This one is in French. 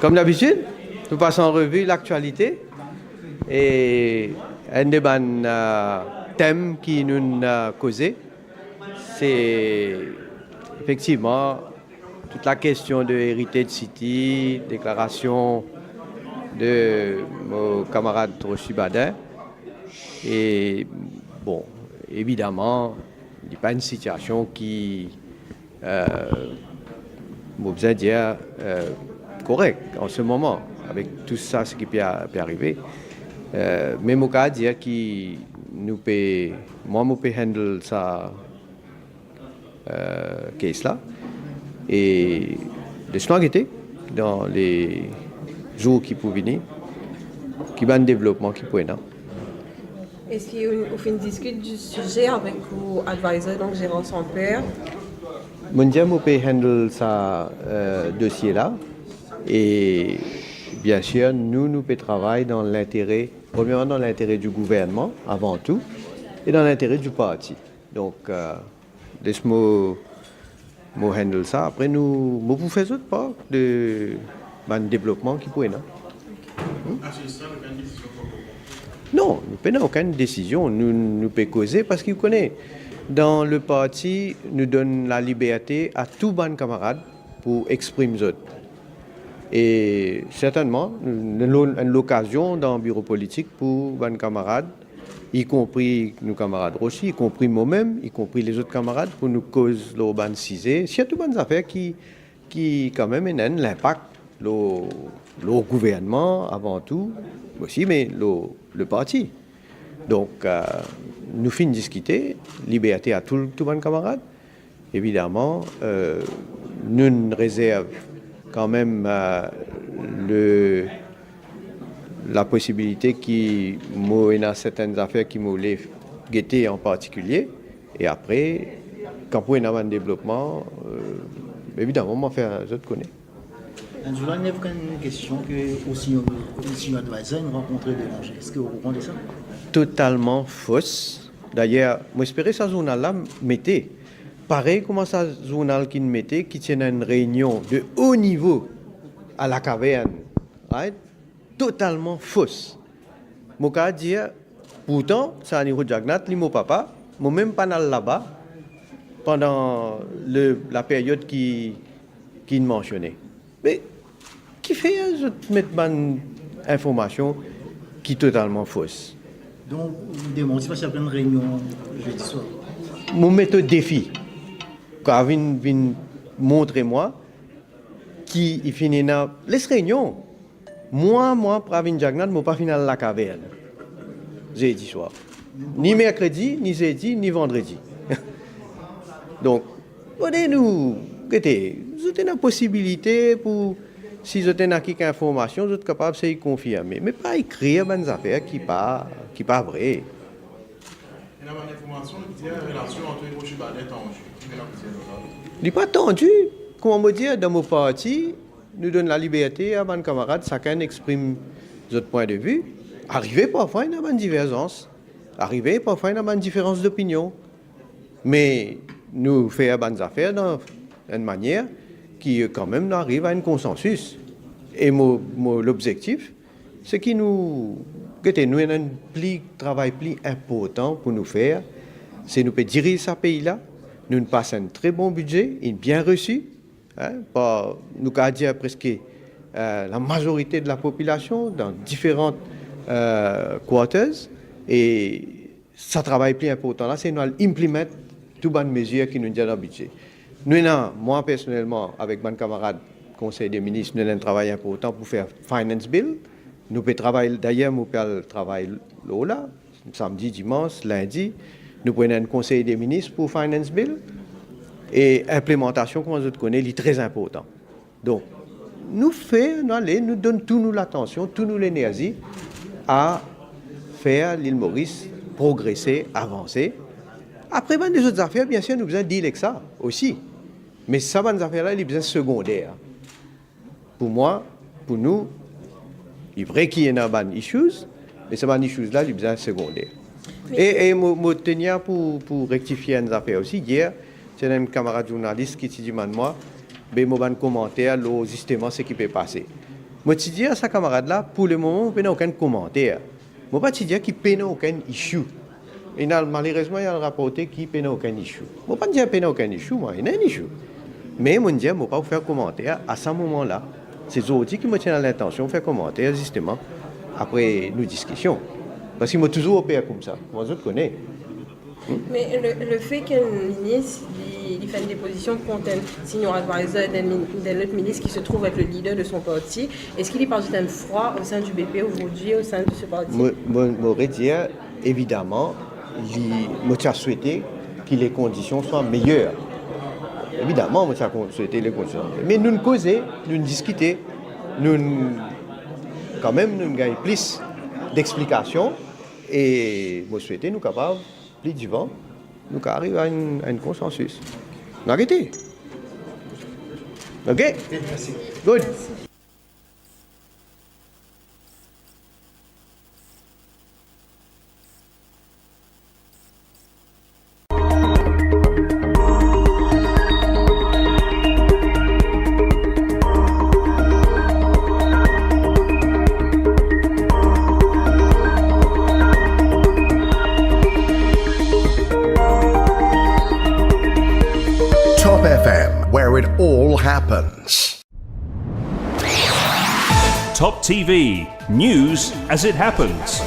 Comme d'habitude, nous passons en revue l'actualité et un des thèmes qui nous a causé, c'est effectivement toute la question de Heritage City, déclaration de mon camarade Rochi Badin. Et bon, évidemment, il n'y a pas une situation qui, besoin de dire, correct en ce moment, avec tout ça, ce qui peut arriver. Mais je peux dire que moi, je peux handle ça, case-là. Et laisse-nous guetter dans les jours qui peuvent venir, qui va un développement qui peut être. Est-ce qu'on fait une discute du sujet avec vos advisors, donc gérant son père? Je peux handle ça dossier-là. Et bien sûr, nous pouvons travailler dans l'intérêt, premièrement dans l'intérêt du gouvernement, avant tout, et dans l'intérêt du parti. Donc, laisse-moi handle ça. Après, nous pouvons faire autre part de développement qui pourrait. Non, nous ne prenons aucune décision. Nous pouvons causer parce qu'il connaît. Dans le parti, nous donne la liberté à tous les camarades pour exprimer eux. Et certainement, nous avons l'occasion dans le bureau politique pour les camarades, y compris nos camarades Rochi, y compris moi-même, y compris les autres camarades, pour nous causer l'urban cisé. Surtout des affaires qui quand même ont l'impact, le gouvernement avant tout, aussi, mais le parti. Donc, nous finissons de discuter, liberté à tous les camarades. Évidemment, nous réservons quand même la possibilité qu'il y a certaines affaires qui me voulaient guetter en particulier. Et après, quand il y a un développement, évidemment, on va faire je te connais. Je voudrais une question que aussi nous advisors nous rencontrer déranger. Est-ce que vous comprenez ça? Totalement fausse. D'ailleurs, moi j'espérais que ce journal-là mettait. Pareil comme ça journal qui mettait, qui tient une réunion de haut niveau à la caverne. Right? Totalement fausse. Je peux dire, pourtant, ça a été Jagnat, mon papa, moi même pas là-bas pendant la période qui mentionnait. Mais qui fait je mettre une information qui est totalement fausse. Donc, vous demandez si il y a une réunion jeudi soir. Mon méthode défi. Quand vient montrer-moi qui finit dans les réunions. Moi, Pravin Jagnat, je ne pas finir la caverne. Jeudi soir. Ni mercredi, ni jeudi, ni vendredi. Donc, vous avez une possibilité pour, si vous avez quelques informations, vous êtes capable de confirmer. Mais pas écrire des affaires qui ne sont pas vraies. Il y a une information qui dit la relation entre Rochi Badin et Tanju. Il n'est pas tendu. Comment me dire, dans mon parti, nous donne la liberté à mes camarades, chacun exprime son point de vue. Arriver parfois, il y a une divergence. Arriver parfois, il y a une différence d'opinion. Mais nous faisons des affaires dans une manière qui, quand même, arrive à un consensus. Et l'objectif, c'est que nous avons un travail plus important pour nous faire, c'est nous diriger ce pays-là. Nous passons un très bon budget, il est bien reçu. Nous avons dit presque la majorité de la population dans différentes quarters. Et ça travail plus important là, c'est nous implémenter toutes les mesures qui nous disent dans le budget. Moi personnellement, avec mes camarades Conseil des ministres, nous avons un travail important pour faire Finance Bill. Nous pouvons travailler, d'ailleurs, nous pouvons travailler là, samedi, dimanche, lundi. Nous prenons un Conseil des ministres pour Finance Bill. Et l'implémentation, comme vous connaissez, est très important. Donc, nous donnons toute nous l'attention, toute nous l'énergie à faire l'île Maurice progresser, avancer. Après, des autres affaires, bien sûr, nous avons besoin de dire avec ça aussi. Mais ça, ces affaires-là, il y a besoin secondaire. Pour moi, pour nous, il est vrai qu'il y a des issues, mais ces issues-là, il y a besoin secondaire. Et je tenais pour rectifier une affaire aussi. Hier, j'ai un camarade journaliste qui dit à moi, je vais commentaire justement ce qui peut passer. Moi, je dis à sa camarade là, pour le moment, je n'ai aucun commentaire. Moi, pas dire qu'il n'y a aucun issue. Et malheureusement, il y a un rapporté qui n'y a aucun issue. Moi, pas dire qu'il n'y a aucun issue, moi, il y a un issue. Mais moi, je ne vais pas faire commentaire à ce moment-là. C'est eux qui me tiennent à l'intention de faire commentaire, justement, après nos discussions. Parce qu'ils m'ont toujours opéré comme ça. Moi, je le connais. Mais le fait qu'un ministre il fait une déposition contre un senior advisor d'un autre ministre qui se trouve être le leader de son parti, est-ce qu'il y parle d'un froid au sein du BP aujourd'hui, au sein de ce parti? Je dire, évidemment, je souhaité que les conditions soient meilleures. Évidemment, je souhaité les conditions. Mais nous causer, nous discuter, quand même, nous gagnons plus d'explications et je souhaité nous capables plus du vent, nous arrivons à un consensus. Arrêtez. OK? Merci. Good. Top FM, where it all happens. Top TV, news as it happens.